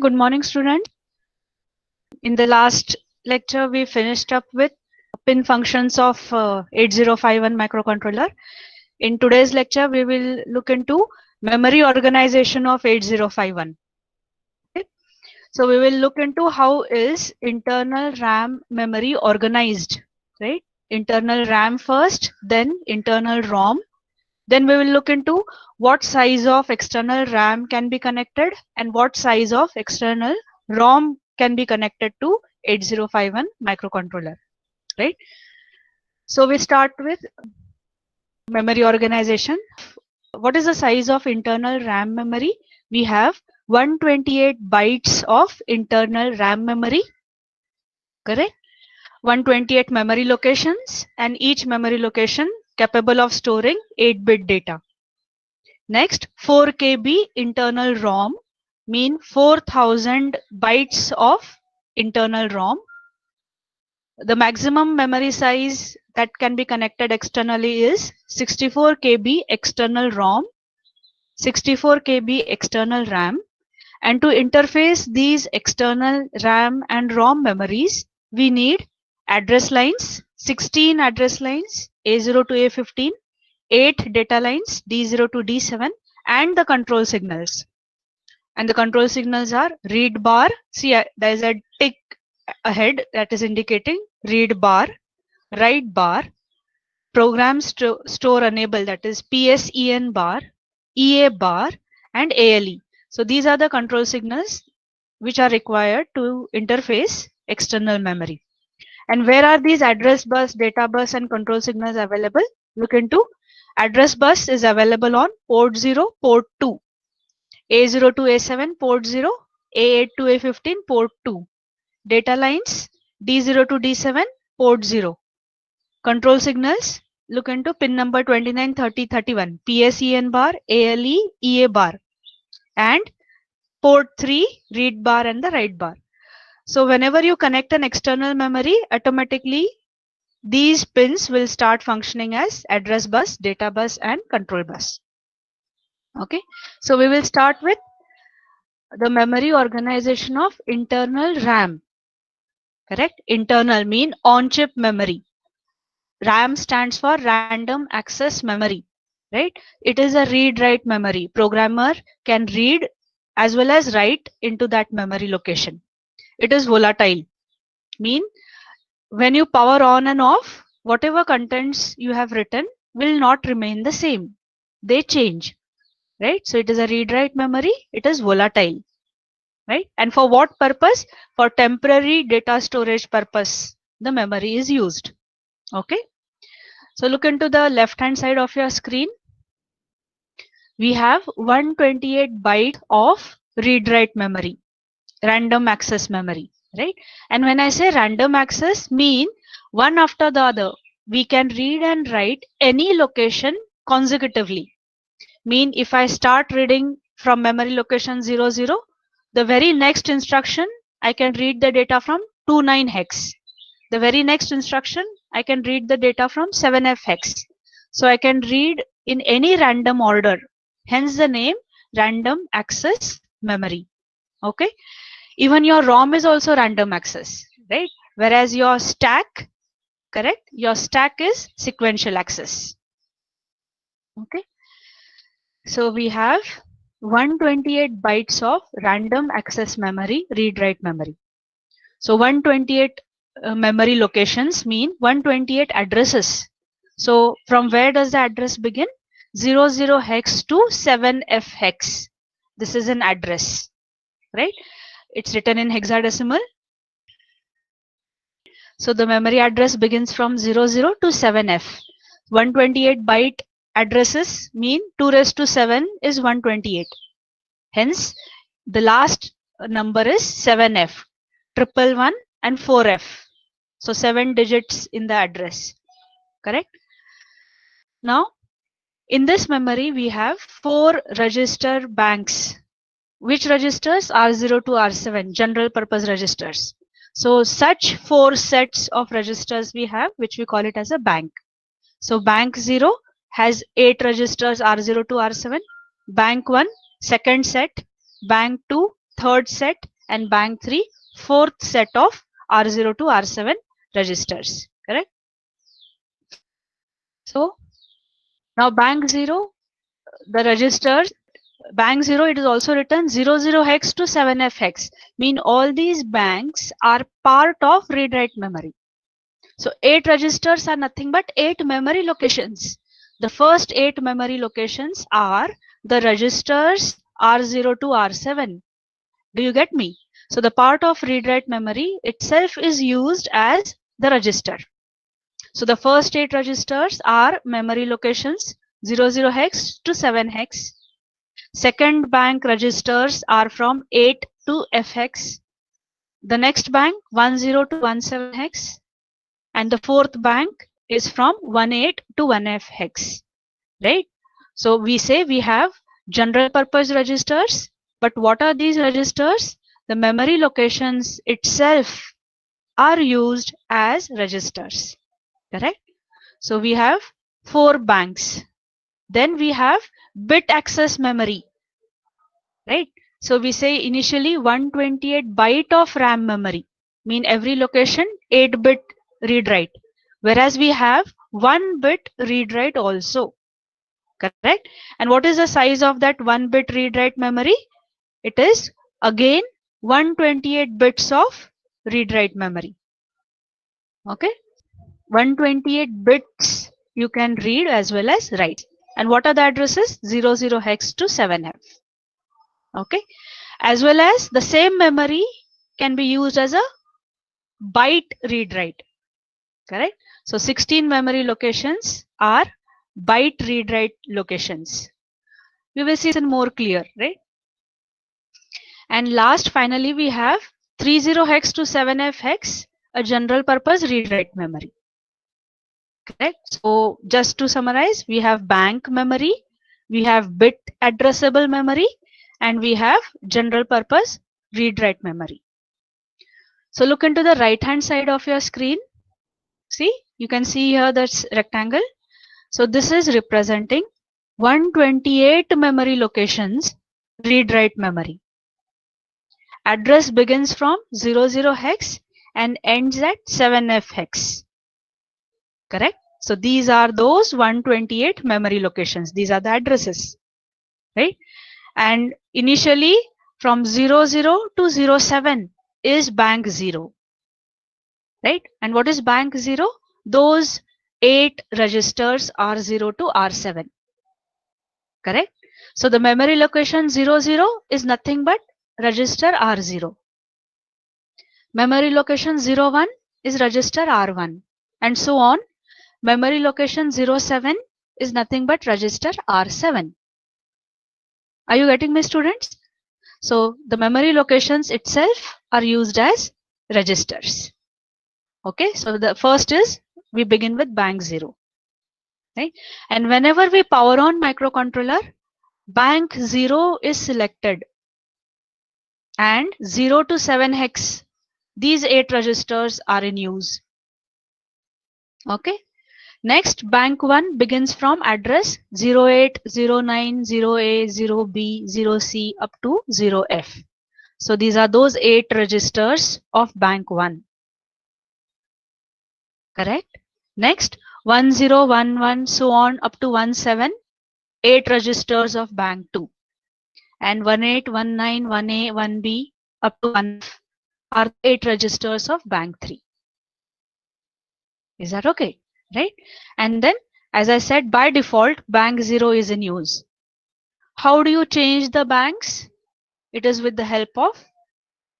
Good morning, students. In the last lecture, we finished up with pin functions of 8051 microcontroller. In today's lecture, we will look into memory organization of 8051. Okay? So we will look into how is internal RAM memory organized, right? Internal RAM first, then internal ROM. Then we will look into what size of external RAM can be connected and what size of external ROM can be connected to 8051 microcontroller, right? So we start with memory organization. What is the size of internal RAM memory? We have 128 bytes of internal RAM memory, correct? 128 memory locations, and each memory location capable of storing 8-bit data. Next, 4 KB internal ROM mean 4000 bytes of internal ROM. The maximum memory size that can be connected externally is 64 KB external ROM, 64 KB external RAM. And to interface these external RAM and ROM memories, we need address lines, 16 address lines, A0 to A15, 8 data lines, D0 to D7, and the control signals. And the control signals are read bar. See, there is a tick ahead that is indicating read bar, write bar, program store enable, that is PSEN bar, EA bar, and ALE. So these are the control signals which are required to interface external memory. And where are these address bus, data bus, and control signals available? Look into address bus is available on port 0, port 2. A0 to A7 port 0, A8 to A15 port 2. Data lines D0 to D7 port 0. Control signals, look into pin number 29, 30, 31, PSEN bar, ALE, EA bar, and port 3 read bar and the write bar. So whenever you connect an external memory, automatically these pins will start functioning as address bus, data bus, and control bus. Okay, so we will start with the memory organization of internal RAM. Correct? Internal mean on-chip memory. RAM stands for random access memory, right? It is a read-write memory. Programmer can read as well as write into that memory location. It is volatile. Mean when you power on and off, whatever contents you have written will not remain the same. They change, right? So it is a read-write memory. It is volatile. Right? And for what purpose? For temporary data storage purpose, the memory is used. Okay. So look into the left hand side of your screen. We have 128 bytes of read-write memory, random access memory, right? And when I say random access, mean one after the other, we can read and write any location consecutively. Mean if I start reading from memory location 00, the very next instruction, I can read the data from 29 hex. The very next instruction, I can read the data from 7F hex. So I can read in any random order. Hence the name random access memory. Okay. Even your ROM is also random access, right? Whereas your stack, correct? Your stack is sequential access. Okay. So we have 128 bytes of random access memory, read-write memory. So 128 memory locations mean 128 addresses. So from where does the address begin? 00 hex to 7F hex. This is an address, right? It's written in hexadecimal. So the memory address begins from 00 to 7F. 128 byte addresses mean 2 raised to 7 is 128. Hence, the last number is 7F, 111 and 4F. So 7 digits in the address, correct? Now, in this memory, we have 4 register banks. Which registers? R0 to R7, general purpose registers. So such 4 sets of registers we have, which we call it as a bank. So bank 0 has 8 registers R0 to R7. Bank 1, second set. Bank 2, third set, and bank 3 fourth set of R0 to R7 registers. Correct? So now bank 0, the registers, bank 0, it is also written 00 hex to 7F hex. Mean all these banks are part of read-write memory. So 8 registers are nothing but 8 memory locations. The first 8 memory locations are the registers R0 to R7. Do you get me? So the part of read-write memory itself is used as the register. So the first 8 registers are memory locations 00 hex to 7 hex. Second bank registers are from 8 to F hex. The next bank 10 to 17 hex. And the fourth bank is from 18 to 1F hex. Right? So we say we have general purpose registers. But what are these registers? The memory locations itself are used as registers. Correct? So we have 4 banks. Then we have bit access memory. Right? So we say initially 128 byte of RAM memory. Mean every location 8-bit read-write. Whereas we have 1-bit read-write also. Correct? And what is the size of that 1-bit read-write memory? It is again 128 bits of read-write memory. Okay? 128 bits you can read as well as write. And what are the addresses? 00 hex to 7F. Okay? As well as the same memory can be used as a byte read-write. Correct? So 16 memory locations are byte read-write locations. We will see it more clear, right? And last, finally, we have 30 hex to 7F hex, a general purpose read-write memory. Correct? So just to summarize, we have bank memory, we have bit addressable memory, and we have general purpose read-write memory. So look into the right hand side of your screen. See, you can see here that's rectangle. So this is representing 128 memory locations read-write memory. Address begins from 00 hex and ends at 7F hex. Correct? So these are those 128 memory locations. These are the addresses. Right? And initially from 00 to 07 is bank 0. Right? And what is bank 0? Those 8 registers R0 to R7. Correct? So the memory location 00 is nothing but register R0. Memory location 01 is register R1, and so on. Memory location 07 is nothing but register R7. Are you getting me, students? So the memory locations itself are used as registers. Okay, so the first is we begin with bank 0. Right? And whenever we power on microcontroller, bank 0 is selected, and 0 to 7 hex, these 8 registers are in use. Okay. Next, bank 1 begins from address 08, 09, 0A, 0B, 0C up to 0F. So these are those 8 registers of bank 1. Correct? Next, 10, 11, so on up to 17, 8 registers of bank 2. And 18, 19, 1A, 1B up to 1F are 8 registers of bank 3. Is that okay? Right? And then, as I said, by default, bank 0 is in use. How do you change the banks? It is with the help of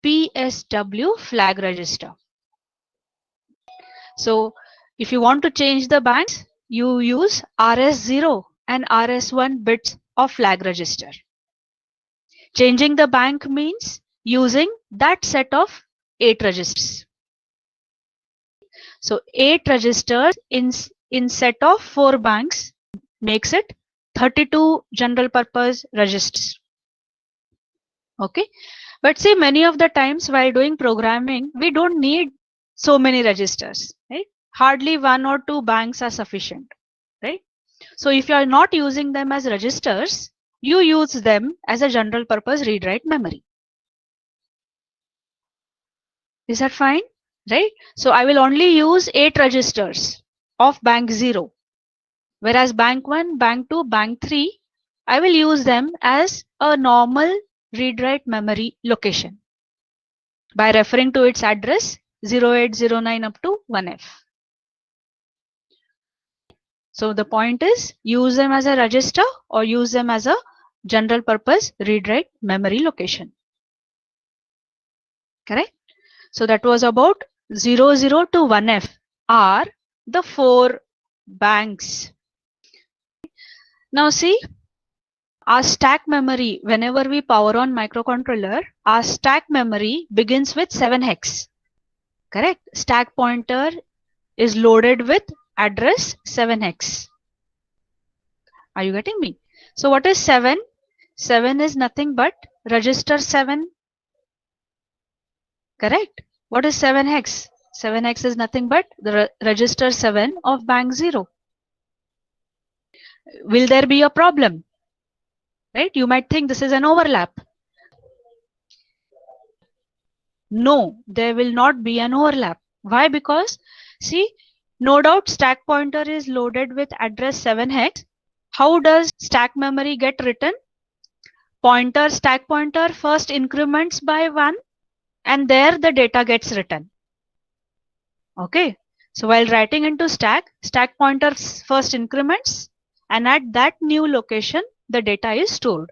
PSW flag register. So if you want to change the banks, you use RS0 and RS1 bits of flag register. Changing the bank means using that set of 8 registers. So 8 registers in set of 4 banks makes it 32 general purpose registers. Okay, but see, many of the times while doing programming, we don't need so many registers, right? Hardly 1 or 2 banks are sufficient, right? So if you are not using them as registers, you use them as a general purpose read-write memory. Is that fine? Right? So I will only use 8 registers of bank 0. Whereas bank 1, bank 2, bank 3, I will use them as a normal read-write memory location by referring to its address 0809 up to 1F. So the point is, use them as a register or use them as a general purpose read-write memory location. Correct? So that was about 00 to 1F are the 4 banks. Now see, our stack memory, whenever we power on microcontroller, our stack memory begins with 7 hex. Correct? Stack pointer is loaded with address 7 hex. Are you getting me? So what is 7? 7 is nothing but register 7. Correct? What is 7 hex? 7 hex is nothing but the register 7 of bank 0. Will there be a problem? Right? You might think this is an overlap. No, there will not be an overlap. Why? Because see, no doubt stack pointer is loaded with address 7 hex. How does stack memory get written? Stack pointer first increments by 1 and there the data gets written. Okay. So while writing into stack pointer first increments and at that new location the data is stored.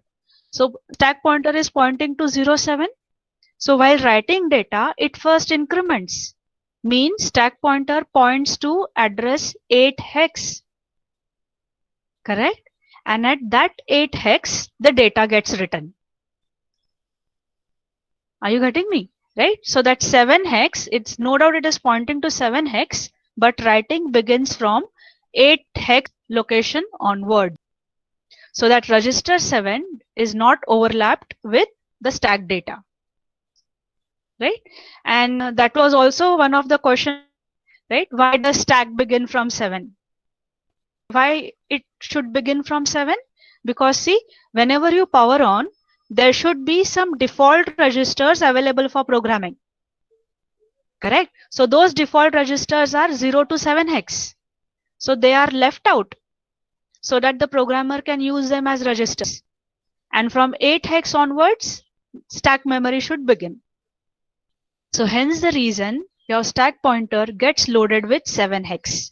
So stack pointer is pointing to 07. So while writing data, it first increments. Means stack pointer points to address 8 hex. Correct? And at that 8 hex, the data gets written. Are you getting me? Right? So that 7 hex, it's no doubt it is pointing to 7 hex, but writing begins from 8 hex location onward. So that register 7 is not overlapped with the stack data. Right? And that was also one of the questions, right? Why does stack begin from 7? Why it should begin from 7? Because see, whenever you power on, there should be some default registers available for programming. Correct? So those default registers are 0 to 7 hex. So they are left out so that the programmer can use them as registers. And from 8 hex onwards, stack memory should begin. So hence the reason your stack pointer gets loaded with 7 hex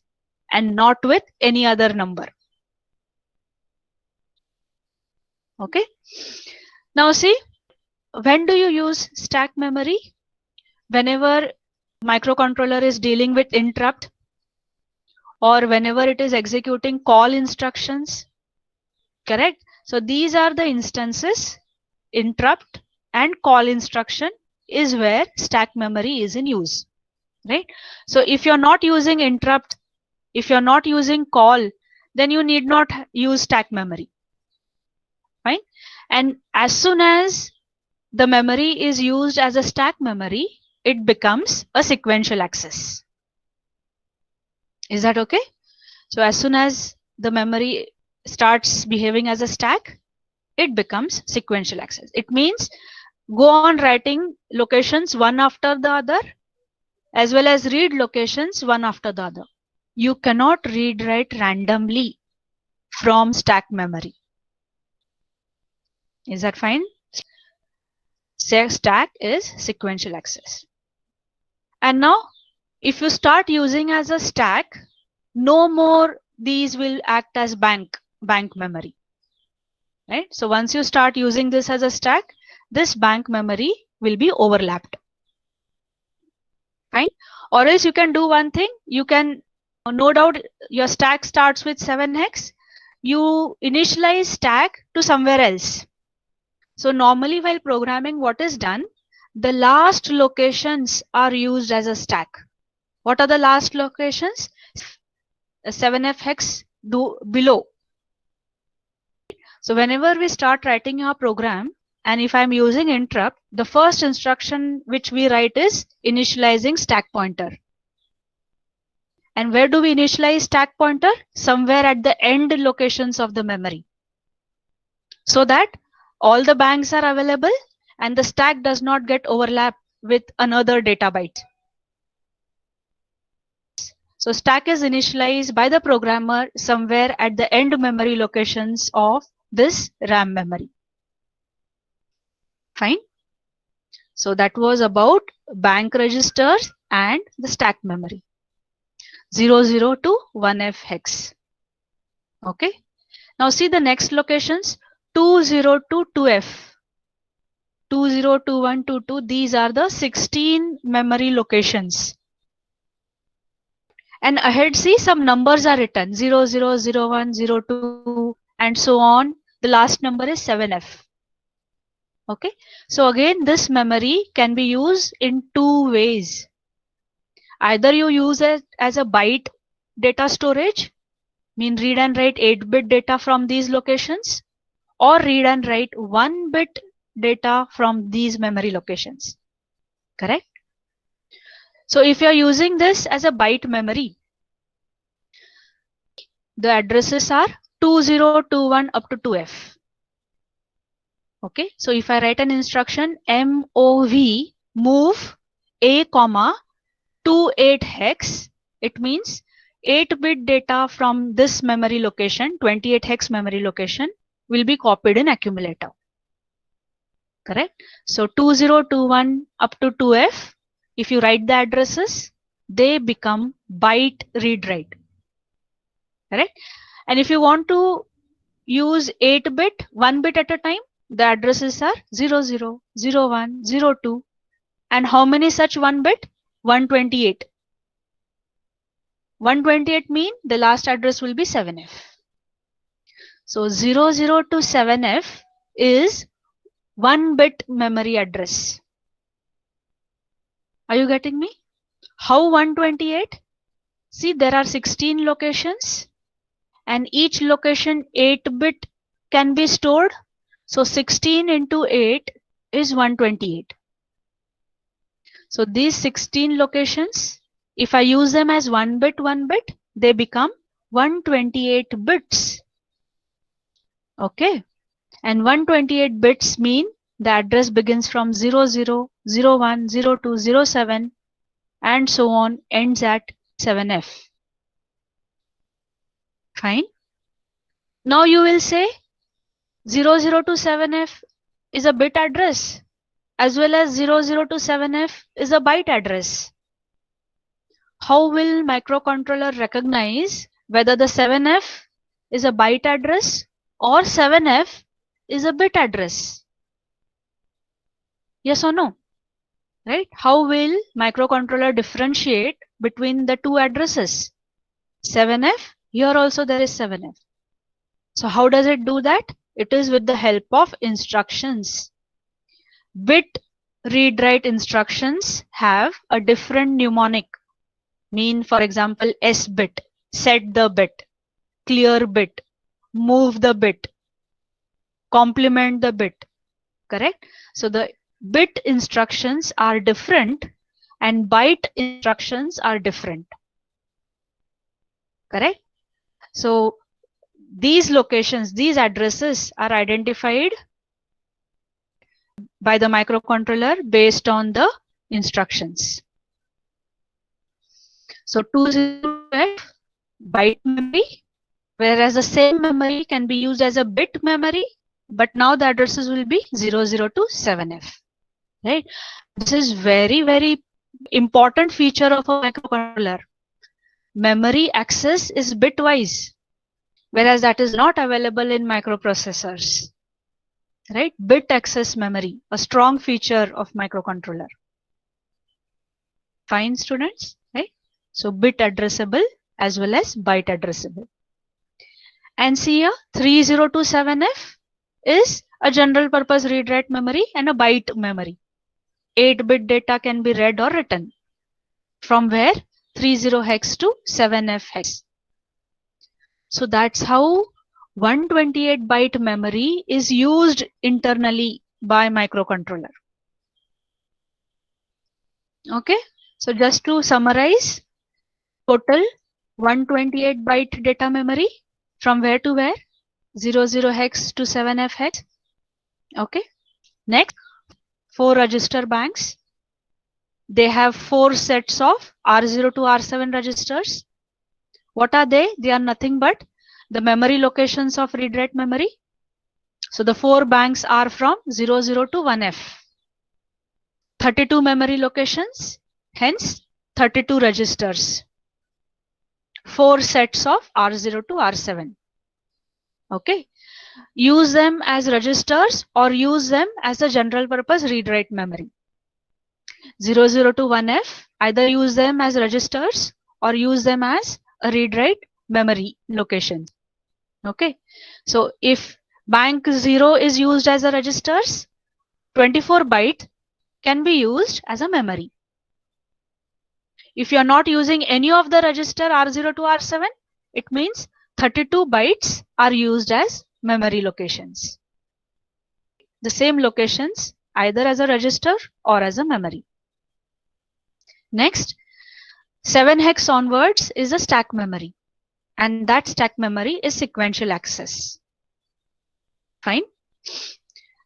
and not with any other number. Okay. Now see, when do you use stack memory? Whenever microcontroller is dealing with interrupt or whenever it is executing call instructions. Correct? So these are the instances, interrupt and call instruction is where stack memory is in use. Right? So if you're not using interrupt, if you're not using call, then you need not use stack memory. Fine. And as soon as the memory is used as a stack memory, it becomes a sequential access. Is that okay? So as soon as the memory starts behaving as a stack, it becomes sequential access. It means go on writing locations one after the other as well as read locations one after the other. You cannot read write randomly from stack memory. Is that fine? Stack is sequential access. And now if you start using as a stack, no more these will act as bank memory. Right? So once you start using this as a stack, this bank memory will be overlapped. Fine. Or else you can do one thing. You can, no doubt your stack starts with 7 hex. You initialize stack to somewhere else. So normally while programming, what is done? The last locations are used as a stack. What are the last locations? 7F hex below. So whenever we start writing our program, and if I'm using interrupt, the first instruction which we write is initializing stack pointer. And where do we initialize stack pointer? Somewhere at the end locations of the memory. So that all the banks are available and the stack does not get overlapped with another data byte. So stack is initialized by the programmer somewhere at the end memory locations of this RAM memory. Fine. So that was about bank registers and the stack memory. 00 to 1F hex. Okay. Now see the next locations, 20 to 2F. 20, 21, 22. These are the 16 memory locations. And ahead see some numbers are written 00, 01, 02 and so on. The last number is 7F. Okay. So again this memory can be used in two ways. Either you use it as a byte data storage, mean read and write 8-bit data from these locations, or read and write 1-bit data from these memory locations. Correct? So if you're using this as a byte memory, the addresses are 2021 up to 2F. Okay, so if I write an instruction MOV move A, 28 hex, it means 8-bit data from this memory location, 28 hex memory location, will be copied in accumulator. Correct? So 2021 up to 2F, if you write the addresses, they become byte read write. Correct? And if you want to use 8-bit, 1 bit at a time, the addresses are 00, 01, 02. And how many such 1 bit? 128. 128 mean the last address will be 7F. So 00 to 7F is 1-bit memory address. Are you getting me? How 128? See, there are 16 locations and each location 8-bit can be stored. So 16 into 8 is 128. So these 16 locations, if I use them as 1 bit, they become 128 bits. Okay. And 128 bits mean the address begins from 00, 01, 02, 07 and so on, ends at 7F. Fine. Now you will say 00 to 7F is a bit address as well as 00 to 7F is a byte address. How will microcontroller recognize whether the 7F is a byte address or 7F is a bit address? Yes or no? Right? How will microcontroller differentiate between the two addresses? 7F, here also there is 7F. So how does it do that? It is with the help of instructions. Bit read write instructions have a different mnemonic. Mean, for example, S bit, set the bit, clear bit, move the bit, complement the bit. Correct? So the bit instructions are different and byte instructions are different. Correct? So these locations, these addresses are identified by the microcontroller based on the instructions. So 20F byte memory, whereas the same memory can be used as a bit memory, but now the addresses will be 00 to 7F. Right? This is very, very important feature of a microcontroller. Memory access is bitwise, whereas that is not available in microprocessors. Right? Bit access memory, a strong feature of microcontroller. Fine, students, right? So bit addressable as well as byte addressable. And see here, 30 to 7F is a general purpose read write memory and a byte memory. 8-bit data can be read or written. From where? 30 hex to 7F hex. So that's how 128 byte memory is used internally by microcontroller. Okay, so just to summarize, total 128 byte data memory from where to where? 00 hex to 7F hex. Okay, next 4 register banks. they have 4 sets of R0 to R7 registers. What are they? They are nothing but the memory locations of read-write memory. So the 4 banks are from 00 to 1F. 32 memory locations, hence 32 registers. 4 sets of R0 to R7. Okay. Use them as registers or use them as a general purpose read-write memory. 00 to 1F, either use them as registers or use them as a read-write memory location. Okay. So if bank 0 is used as a registers, 24 byte can be used as a memory. If you are not using any of the register R0 to R7, it means 32 bytes are used as memory locations. The same locations either as a register or as a memory. Next, 7 hex onwards is a stack memory, and that stack memory is sequential access. Fine.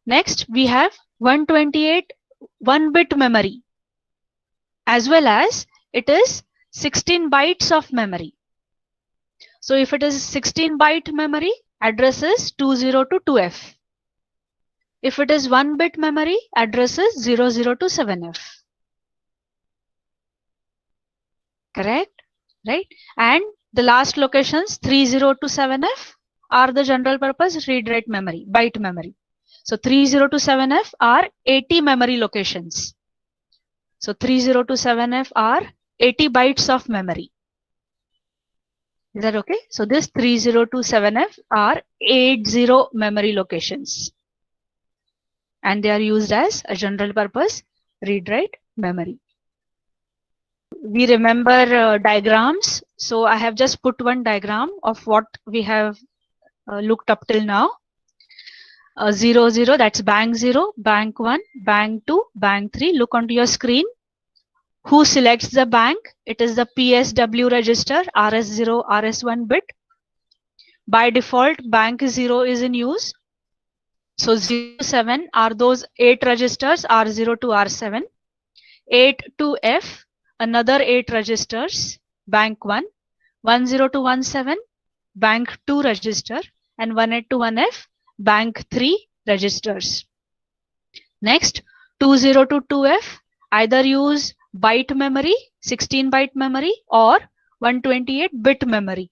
Next, we have 128 1-bit memory, as well as it is 16 bytes of memory. So if it is 16 byte memory, address is 20 to 2F. If it is 1-bit memory, address is 00 to 7F. Correct? Right? And the last locations 30 to 7F are the general purpose read-write memory, byte memory. So 30 to 7F are 80 memory locations. So 30 to 7F are 80 bytes of memory. Is that okay? So this 30 to 7F are 80 memory locations. And they are used as a general purpose read-write memory. We remember diagrams. So I have just put one diagram of what we have looked up till now. 0, 0, that's bank 0, bank 1, bank 2, bank 3. Look onto your screen. Who selects the bank? It is the PSW register, RS0, RS1 bit. By default, bank 0 is in use. So 0 to 7 are those 8 registers, R0 to R7. 8 to F, another 8 registers, bank 1. 10 to 17, bank 2 register. And 18 to 1F, bank 3 registers. Next, 20 to 2F, either use byte memory, 16 byte memory, or 128 bit memory.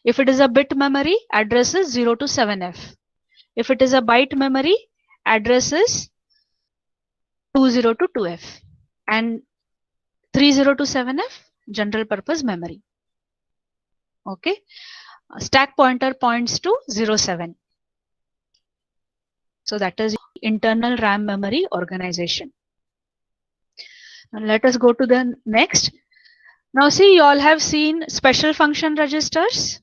If it is a bit memory, address is 0 to 7F. If it is a byte memory, address is 20 to 2F. And 30 to 7F, general purpose memory. Okay. Stack pointer points to 07. So that is internal RAM memory organization. Now let us go to the next. Now see, you all have seen special function registers.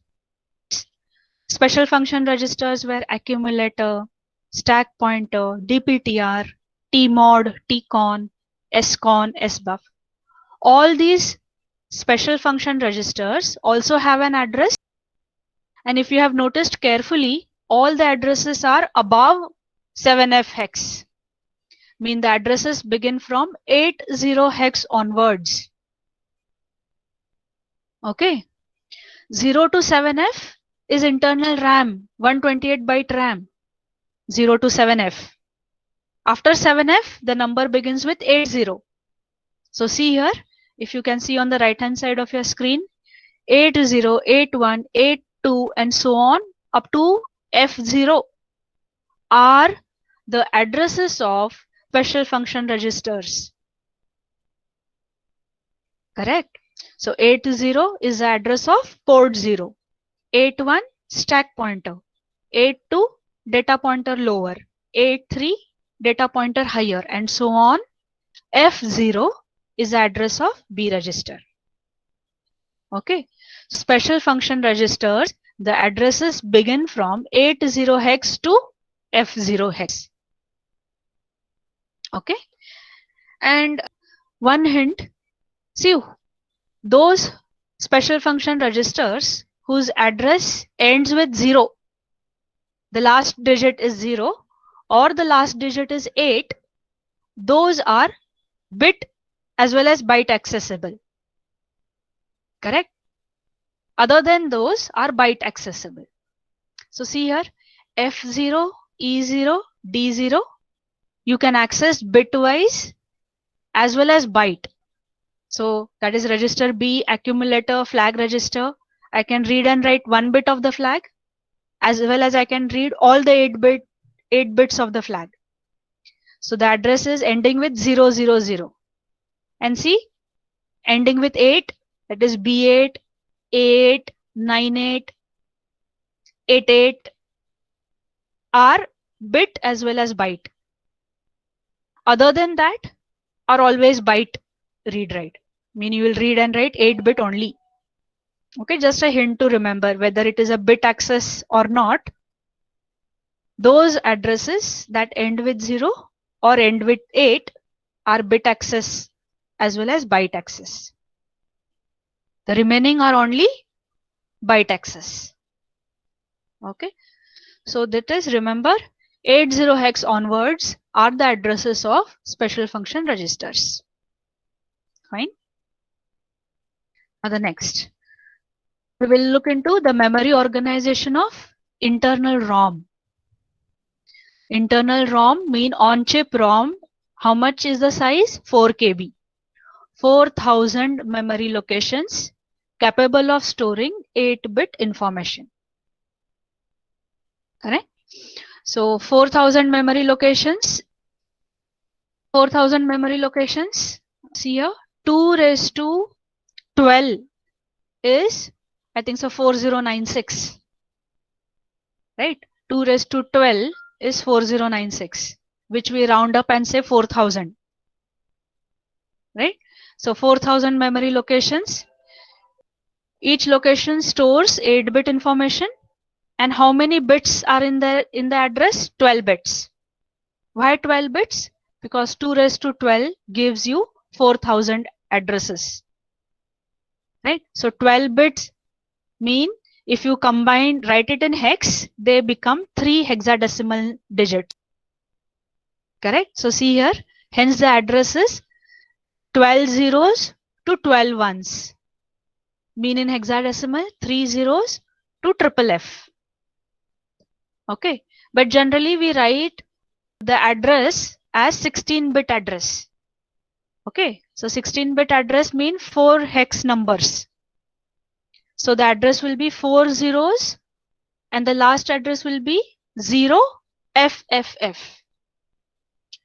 Special function registers were accumulator, stack pointer, DPTR, TMOD, TCON, SCON, SBUF. All these special function registers also have an address. And if you have noticed carefully, all the addresses are above 7F hex. Mean the addresses begin from 80 hex onwards. Okay. 0 to 7F is internal RAM, 128 byte RAM. 0 to 7F. After 7F, the number begins with 80. So see here, if you can see on the right hand side of your screen, 80, 81, 82 and so on up to F0 are the addresses of special function registers. Correct? So 80 is the address of port 0. 81 stack pointer. 82 data pointer lower. 83 data pointer higher and so on. F0 is the address of B register. Okay. Special function registers, the addresses begin from 80 hex to F0 hex. Okay. And one hint, see, those special function registers whose address ends with 0, the last digit is 0 or the last digit is 8, those are bit as well as byte accessible. Correct? Other than those are byte accessible. So see here, F0, E0, D0, you can access bitwise as well as byte. So that is register B, accumulator, flag register. I can read and write 1 bit of the flag, as well as I can read all the 8 bits of the flag. So the address is ending with 000. And see, ending with 8, that is B8, A8, 98, 88 are bit as well as byte. Other than that are always byte read write. Meaning you will read and write 8 bit only. Okay, just a hint to remember whether it is a bit access or not. Those addresses that end with 0 or end with 8 are bit access as well as byte access. The remaining are only byte access. Okay, so that is, remember, 80 hex onwards are the addresses of special function registers. Fine. Now the next, we will look into the memory organization of internal ROM. Internal ROM mean on-chip ROM. How much is the size? 4 KB. 4000 memory locations capable of storing 8-bit information. Correct? So 4000 memory locations. 4000 memory locations. See here, 2 raised to 12 is, I think so, 4096. Right? 2 raised to 12 is 4096, which we round up and say 4000. Right? So 4000 memory locations. Each location stores 8-bit information. And how many bits are in the address? 12 bits. Why 12 bits? Because 2 raised to 12 gives you 4000 addresses. Right? So 12 bits mean if you combine, write it in hex, they become 3 hexadecimal digits. Correct? So see here, hence the address is 12 zeros to 12 ones. Mean in hexadecimal, 3 zeros to triple F. Okay, but generally we write the address as 16-bit address. Okay, so 16-bit address mean 4 hex numbers. So the address will be 4 zeros and the last address will be 0 FFF.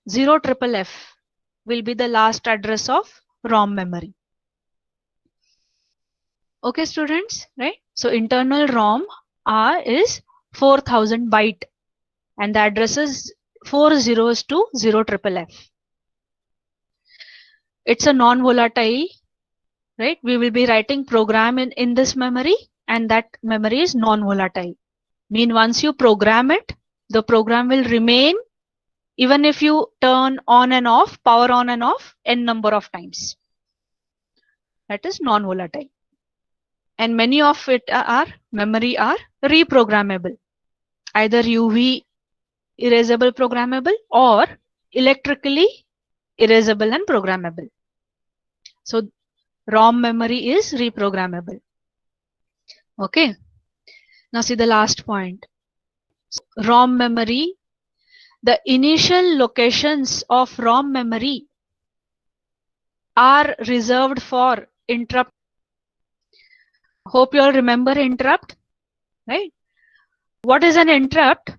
0 triple F will be the last address of ROM memory. Okay, students, right? So internal ROM is 4000 byte and the address is 4 zeros to 0 triple F. It's a non-volatile, right? We will be writing program in this memory and that memory is non-volatile. Mean once you program it, the program will remain even if you turn on and off, power on and off n number of times. That is non-volatile. And many of it are memory are reprogrammable. Either UV erasable programmable or electrically erasable and programmable. So ROM memory is reprogrammable. Okay. Now see the last point. ROM memory, the initial locations of ROM memory are reserved for interrupt. Hope you all remember interrupt, right? What is an interrupt?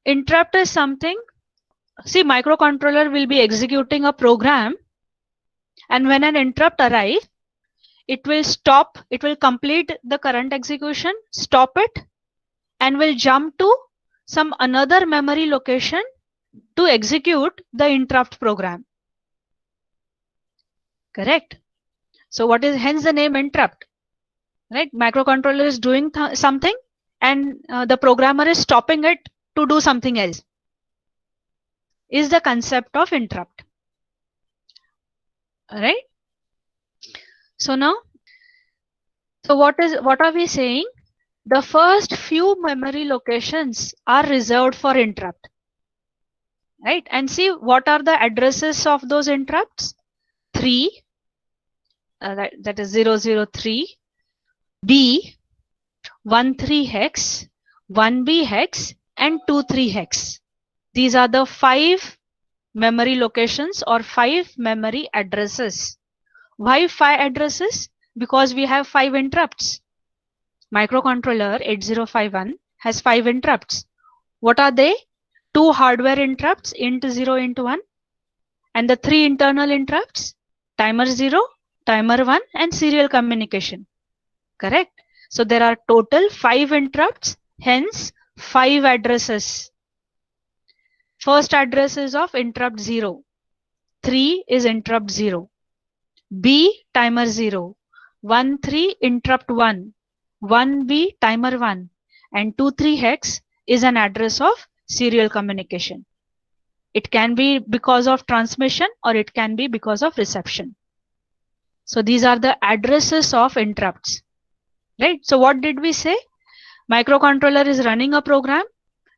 Interrupt is something, see, microcontroller will be executing a program and when an interrupt arrives, it will stop, it will complete the current execution, stop it, and will jump to some another memory location to execute the interrupt program. Correct? So what is hence the name interrupt? Right? Microcontroller is doing something and the programmer is stopping it to do something else. Is the concept of interrupt. Right? So now, so what are we saying? The first few memory locations are reserved for interrupt. right? And see what are the addresses of those interrupts. 3, that is 003, B, 13 hex, 1B hex, and 23 hex. These are the 5 memory locations or 5 memory addresses. Why 5 addresses? Because we have 5 interrupts. Microcontroller 8051 has 5 interrupts. What are they? 2 hardware interrupts, int 0, int 1, and the 3 internal interrupts, timer 0, timer 1, and serial communication. Correct? So there are total 5 interrupts, hence 5 addresses. First address is of interrupt 0. 3 is interrupt 0. B, timer 0. 13 interrupt 1. 1B, timer 1. And 23 hex is an address of serial communication. It can be because of transmission or it can be because of reception. So these are the addresses of interrupts. Right? So what did we say? Microcontroller is running a program,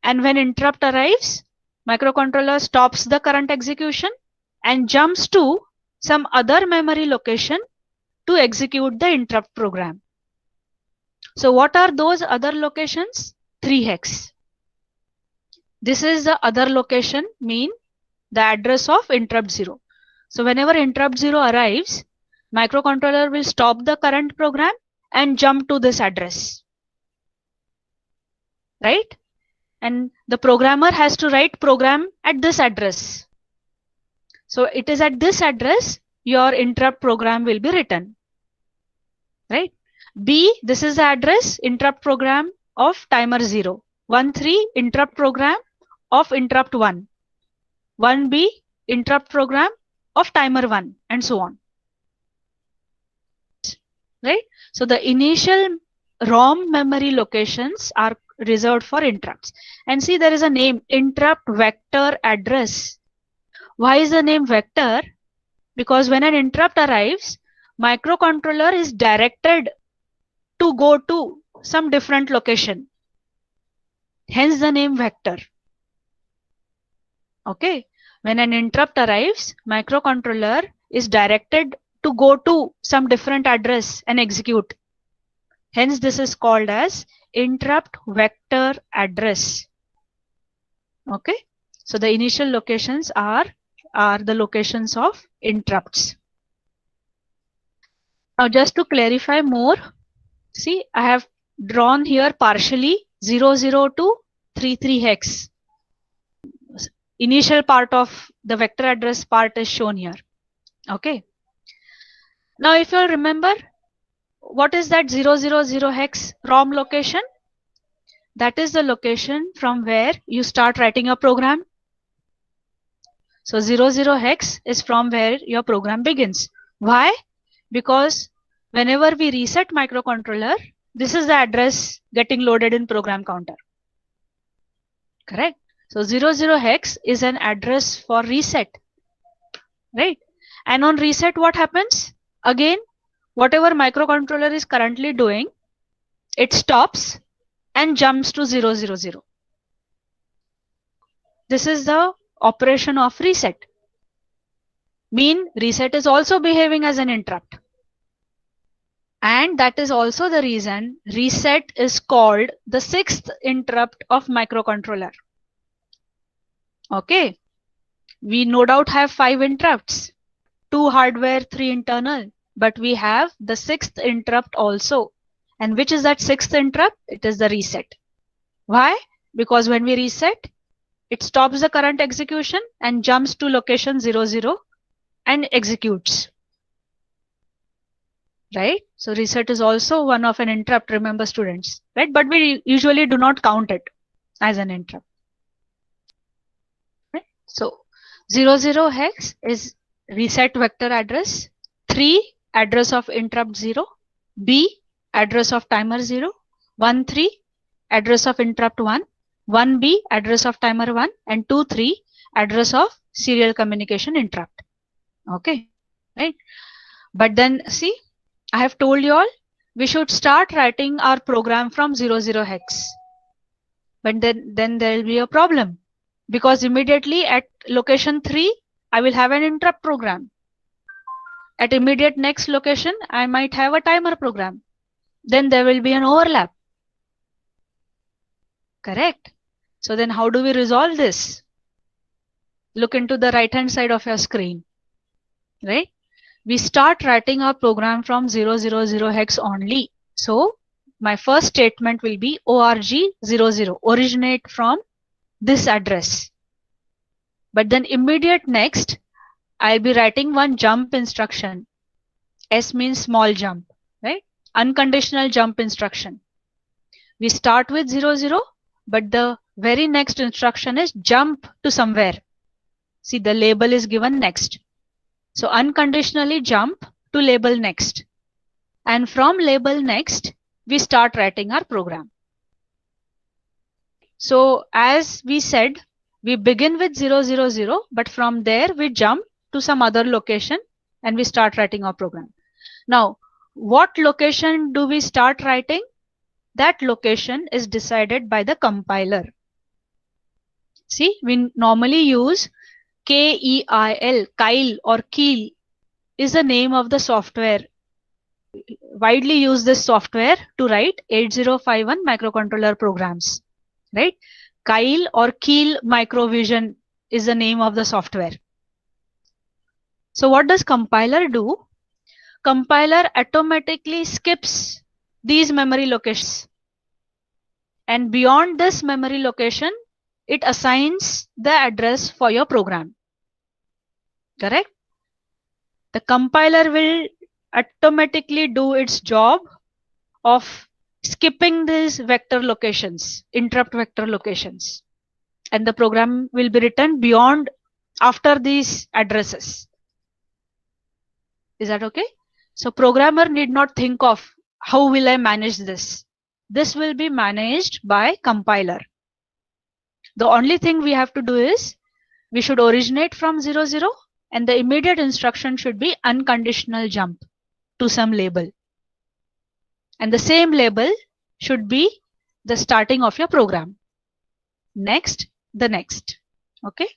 and when interrupt arrives, microcontroller stops the current execution and jumps to some other memory location to execute the interrupt program. So what are those other locations? 3 hex. This is the other location, mean the address of interrupt 0. So whenever interrupt 0 arrives, microcontroller will stop the current program and jump to this address. Right? And the programmer has to write program at this address. So it is at this address your interrupt program will be written. Right? B, this is the address interrupt program of timer 0. 13 interrupt program of interrupt 1. 1B interrupt program of timer 1, and so on. Right? So the initial ROM memory locations are reserved for interrupts. And see, there is a name, interrupt vector address. Why is the name vector? Because when an interrupt arrives, microcontroller is directed to go to some different location. Hence the name vector. Okay. When an interrupt arrives, microcontroller is directed to go to some different address and execute. Hence this is called as interrupt vector address. Okay. So the initial locations are the locations of interrupts. Now just to clarify more, see, I have drawn here partially 002 33 hex. Initial part of the vector address part is shown here. Okay. Now if you remember, what is that 000 hex ROM location? That is the location from where you start writing a program. So 00 hex is from where your program begins. Why? Because whenever we reset microcontroller, this is the address getting loaded in program counter. Correct? So 00 hex is an address for reset. Right? And on reset, what happens? Again, whatever microcontroller is currently doing, it stops and jumps to 000. This is the operation of reset. Mean reset is also behaving as an interrupt. And that is also the reason reset is called the 6th interrupt of microcontroller. Okay. We no doubt have 5 interrupts, 2 hardware, 3 internal, but we have the 6th interrupt also. And which is that 6th interrupt? It is the reset. Why? Because when we reset, it stops the current execution and jumps to location 00 and executes. Right? So reset is also one of an interrupt, remember students, right? But we usually do not count it as an interrupt. Right? So 00 hex is reset vector address, 3 address of interrupt 0, B address of timer 0, 13 address of interrupt 1, 1B address of timer 1, and 23 address of serial communication interrupt. Okay, right? But then see, I have told you all we should start writing our program from 00 hex. But then there will be a problem. because immediately at location 3, I will have an interrupt program. At immediate next location, I might have a timer program. Then there will be an overlap. Correct? So then how do we resolve this? Look into the right hand side of your screen. Right? We start writing our program from 000 hex only. So my first statement will be org00, originate from this address. But then immediate next, I'll be writing one jump instruction. S means small jump, right? Unconditional jump instruction. We start with 00, but the very next instruction is jump to somewhere. See, the label is given next. So unconditionally jump to label next. And from label next, we start writing our program. So as we said, we begin with 000, but from there we jump to some other location and we start writing our program. Now, what location do we start writing? That location is decided by the compiler. See, we normally use KEIL, Kyle or Keel is the name of the software. Widely use this software to write 8051 microcontroller programs, right? Kyle or Keel Microvision is the name of the software. So what does compiler do? Compiler automatically skips these memory locations. And beyond this memory location, it assigns the address for your program. Correct? The compiler will automatically do its job of skipping these vector locations, interrupt vector locations. And the program will be written beyond, after these addresses. Is that okay? So programmer need not think of how will I manage this. This will be managed by compiler. The only thing we have to do is we should originate from 00 and the immediate instruction should be unconditional jump to some label. And the same label should be the starting of your program. Next, the next. Okay.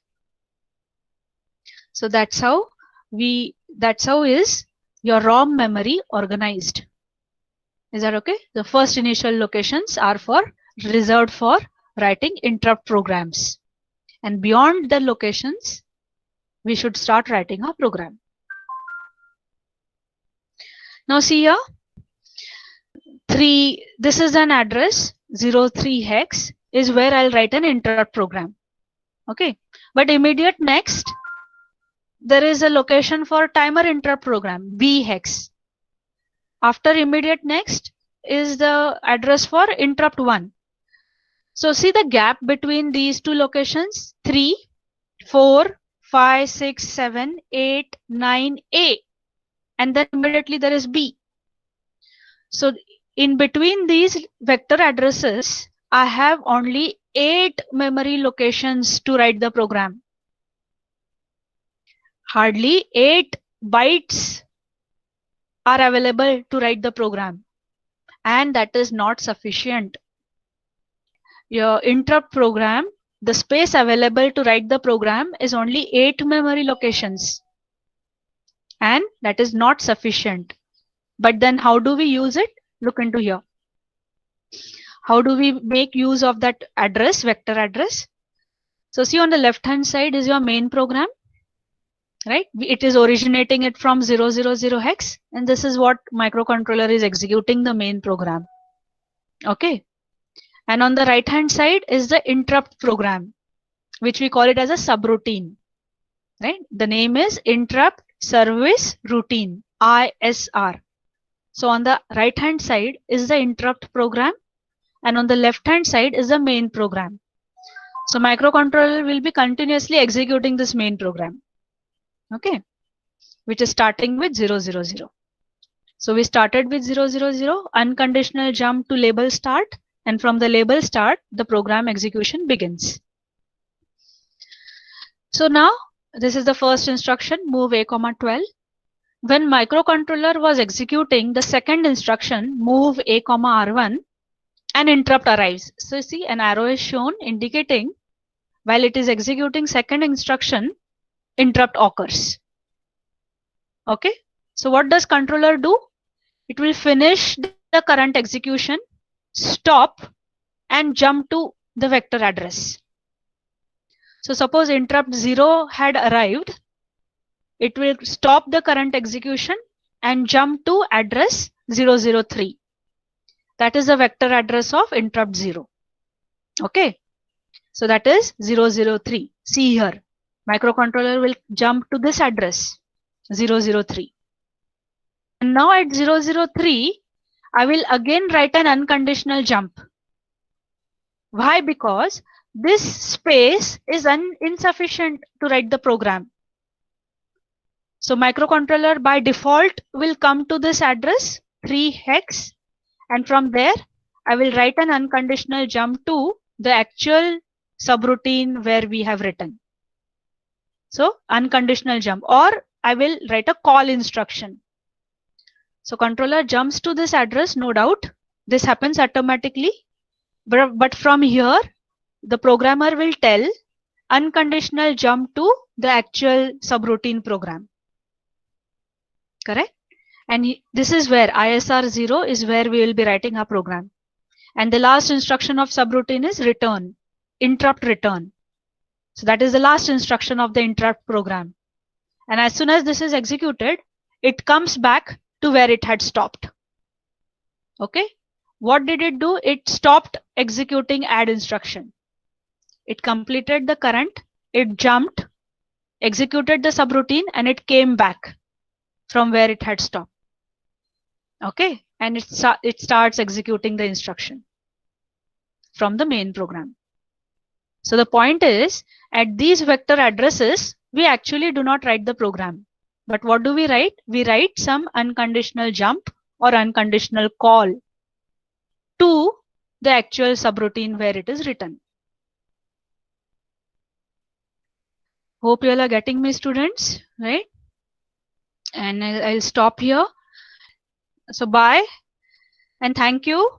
So that's how is your ROM memory organized. Is that okay? The first initial locations are reserved for writing interrupt programs. And beyond the locations, we should start writing our program. Now see here, this is an address, 03 hex is where I'll write an interrupt program. Okay, but immediate next, there is a location for timer interrupt program, B hex. After immediate next is the address for interrupt 1. So see the gap between these two locations, 3, 4, 5, 6, 7, 8, 9, A. And then immediately there is B. So in between these vector addresses, I have only 8 memory locations to write the program. Hardly 8 bytes are available to write the program. And that is not sufficient. Your interrupt program, the space available to write the program is only 8 memory locations. And that is not sufficient. But then how do we use it? Look into here. How do we make use of that address, vector address? So see on the left hand side is your main program, right? It is originating it from 000 hex, and this is what microcontroller is executing the main program. Okay. And on the right hand side is the interrupt program, which we call it as a subroutine, right? The name is interrupt service routine, ISR. So on the right hand side is the interrupt program, and on the left hand side is the main program. So microcontroller will be continuously executing this main program, okay, which is starting with 000. So we started with 000, unconditional jump to label start, and from the label start, the program execution begins. So now this is the first instruction, move A, 12. When microcontroller was executing the second instruction, move A, R1, an interrupt arrives. So see, an arrow is shown indicating while it is executing second instruction, interrupt occurs. Okay. So what does controller do? It will finish the current execution, stop, and jump to the vector address. So suppose interrupt 0 had arrived, it will stop the current execution and jump to address 003. That is the vector address of interrupt 0. Okay. So that is 003. See here, microcontroller will jump to this address 003. And now at 003, I will again write an unconditional jump. Why? Because this space is insufficient to write the program. So microcontroller by default will come to this address 3 hex, and from there I will write an unconditional jump to the actual subroutine where we have written. So unconditional jump, or I will write a call instruction. So controller jumps to this address, no doubt. This happens automatically. But from here, the programmer will tell unconditional jump to the actual subroutine program. Correct? And this is where ISR 0 is where we will be writing our program. And the last instruction of subroutine is return, interrupt return. So that is the last instruction of the interrupt program. And as soon as this is executed, it comes back to where it had stopped. Okay. What did it do? It stopped executing add instruction. It completed the current, it jumped, executed the subroutine, and it came back from where it had stopped. Okay. And it starts executing the instruction from the main program. So the point is, at these vector addresses, we actually do not write the program. But what do we write? We write some unconditional jump or unconditional call to the actual subroutine where it is written. Hope you all are getting me, students, right? And I'll stop here. So bye and thank you.